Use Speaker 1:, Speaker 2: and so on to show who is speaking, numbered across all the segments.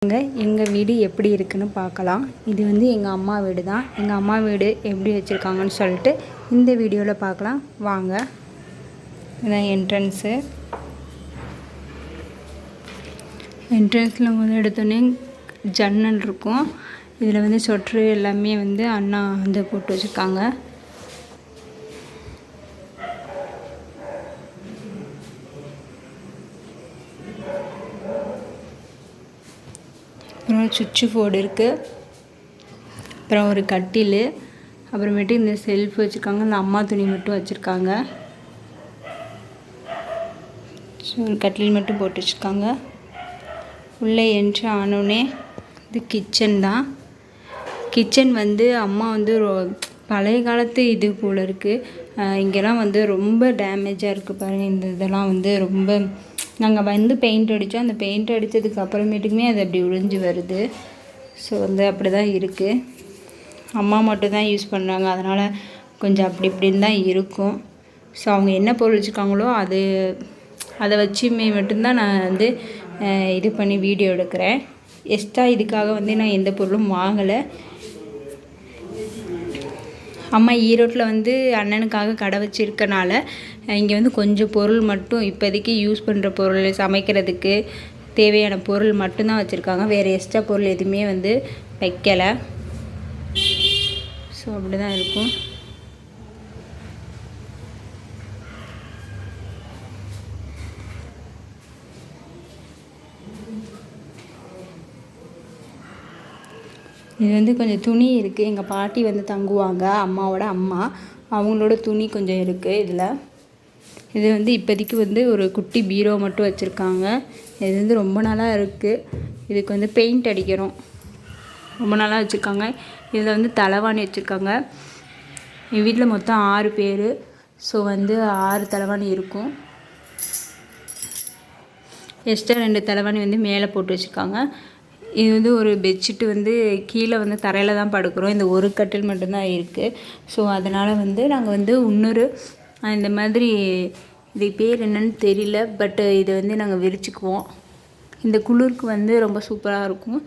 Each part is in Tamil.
Speaker 1: எங்கள் வீடு எப்படி இருக்குன்னு பார்க்கலாம். இது வந்து எங்கள் அம்மா வீடு தான். எங்கள் அம்மா வீடு எப்படி வச்சுருக்காங்கன்னு சொல்லிட்டு இந்த வீடியோவில் பார்க்கலாம் வாங்க. இதுதான் என்ட்ரன்ஸு. என்ட்ரன்ஸில் முதல் எடுத்தோடனே ஜன்னல் இருக்கும். இதில் வந்து சொட்ரு எல்லாமே வந்து அண்ணா வந்து போட்டு வச்சுருக்காங்க. அப்புறம் சுவிட்சு போர்டு இருக்குது. அப்புறம் ஒரு கட்டில், அப்புறமேட்டு இந்த செல்ஃப் வச்சுருக்காங்க. இந்த அம்மா துணி மட்டும் வச்சுருக்காங்க. ஒரு கட்டில் மட்டும் போட்டு வச்சுருக்காங்க. உள்ளே என்ட்ரி ஆனோடனே இது கிச்சன் தான். கிச்சன் வந்து அம்மா வந்து பழைய காலத்து இது போல் இருக்குது. இங்கெல்லாம் வந்து ரொம்ப டேமேஜாக இருக்குது பாருங்கள். இந்த இதெல்லாம் வந்து ரொம்ப நாங்கள் வந்து பெயிண்ட் அடித்தோம். அந்த பெயிண்ட் அடித்ததுக்கு அப்புறமேட்டுக்குமே அது அப்படி உடைஞ்சி வருது. ஸோ வந்து அப்படி தான் இருக்குது. அம்மா மட்டும் தான் யூஸ் பண்ணுறாங்க, அதனால் கொஞ்சம் அப்படி இப்படின்னு தான் இருக்கும். ஸோ அவங்க என்ன பொருள் வச்சுருக்காங்களோ அதை வச்சுமே மட்டும்தான் நான் வந்து இது பண்ணி வீடியோ எடுக்கிறேன். எக்ஸ்ட்ரா இதுக்காக வந்து நான் எந்த பொருளும் வாங்கலை. அம்மா ஈரோட்டில் வந்து அண்ணனுக்காக கடை வச்சுருக்கனால இங்கே வந்து கொஞ்சம் பொருள் மட்டும் இப்போதைக்கு யூஸ் பண்ணுற பொருள், சமைக்கிறதுக்கு தேவையான பொருள் மட்டும்தான் வச்சுருக்காங்க. வேறு எக்ஸ்ட்ரா பொருள் எதுவுமே வந்து வைக்கலை. ஸோ அப்படி தான் இருக்கும். இது வந்து கொஞ்சம் துணி இருக்குது. எங்கள் பாட்டி வந்து தங்குவாங்க, அம்மாவோட அம்மா. அவங்களோட துணி கொஞ்சம் இருக்குது இதில். இது வந்து இப்போதைக்கு வந்து ஒரு குட்டி பீரோ மட்டும் வச்சுருக்காங்க. இது வந்து ரொம்ப நாளாக இருக்குது. இதுக்கு வந்து பெயிண்ட் அடிக்கிறோம். ரொம்ப நாளாக வச்சுருக்காங்க. இதில் வந்து தலைவாணி வச்சுருக்காங்க. எங்கள் வீட்டில் மொத்தம் 6 பேர். ஸோ வந்து 6 தலைவாணி இருக்கும். எக்ஸ்ட்ரா 2 தலைவாணி வந்து மேலே போட்டு வச்சுருக்காங்க. இது வந்து ஒரு பெட்ஷீட்டு வந்து கீழே வந்து தரையில் தான் படுக்கிறோம். இந்த ஒரு கட்டில் மட்டும்தான் இருக்குது. ஸோ அதனால் வந்து நாங்கள் வந்து இன்னொரு இந்த மாதிரி, இது பேர் என்னன்னு தெரியல, பட்டு இதை வந்து நாங்கள் விரிச்சுக்குவோம். இந்த குளிருக்கு வந்து ரொம்ப சூப்பராக இருக்கும்.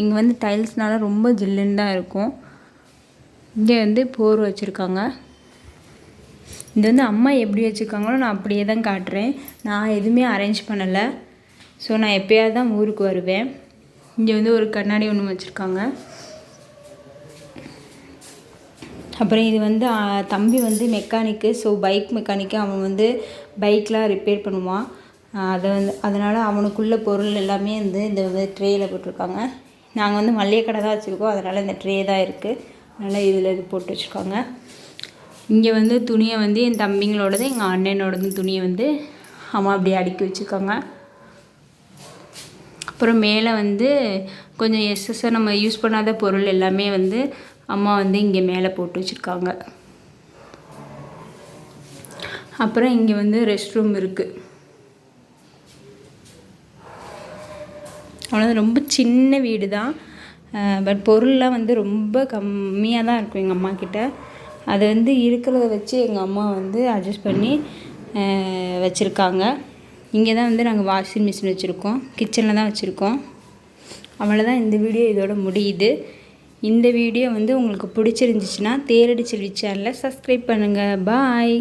Speaker 1: இங்கே வந்து டைல்ஸ்னால ரொம்ப ஜில்லுன்னு தான் இருக்கும். இங்கே வந்து போர் வச்சுருக்காங்க. இது வந்து அம்மா எப்படி வச்சுருக்காங்களோ நான் அப்படியே தான் காட்டுறேன். நான் எதுவுமே அரேஞ்ச் பண்ணலை. ஸோ நான் எப்போயாவது தான் ஊருக்கு வருவேன். இங்கே வந்து ஒரு கண்ணாடி ஒன்று வச்சுருக்காங்க. அப்புறம் இது வந்து தம்பி வந்து மெக்கானிக்கு. So bike mechanic. அவன் வந்து பைக்லாம் ரிப்பேர் பண்ணுவான். அதனால் அவனுக்குள்ள பொருள் எல்லாமே வந்து இந்த ட்ரேயில் போட்டிருக்காங்க. நாங்கள் வந்து மளிகை கடை தான் வச்சுருக்கோம், அதனால் இந்த ட்ரே தான் இருக்குது. அதனால் இதில் இது போட்டு வச்சுருக்காங்க. இங்கே வந்து துணியை வந்து என் தம்பிங்களோடது எங்கள் அண்ணனோடது துணியை வந்து அம்மா அப்படியே அடுக்கி வச்சுருக்காங்க. அப்புறம் மேலே வந்து கொஞ்சம் எக்ஸஸாக நம்ம யூஸ் பண்ணாத பொருள் எல்லாமே வந்து அம்மா வந்து இங்கே மேலே போட்டு வச்சுருக்காங்க. அப்புறம் இங்கே வந்து ரெஸ்ட் ரூம் இருக்குது. அவ்வளோதான். ரொம்ப சின்ன வீடு தான். பட் பொருள்லாம் வந்து ரொம்ப கம்மியாக தான் இருக்கும் எங்கள் அம்மா கிட்ட. அதை வந்து இருக்கிறத வச்சு எங்கள் அம்மா வந்து அட்ஜஸ்ட் பண்ணி வச்சுருக்காங்க. இங்கே தான் வந்து நாங்கள் வாஷிங் மிஷின் வச்சுருக்கோம். கிச்சனில் தான் வச்சுருக்கோம். அவ்வளோதான். இந்த வீடியோ இதோட முடியுது. இந்த வீடியோ வந்து உங்களுக்கு பிடிச்சிருந்துச்சுன்னா தேரடி செல்வி சேனலை சப்ஸ்கிரைப் பண்ணுங்கள். பாய்.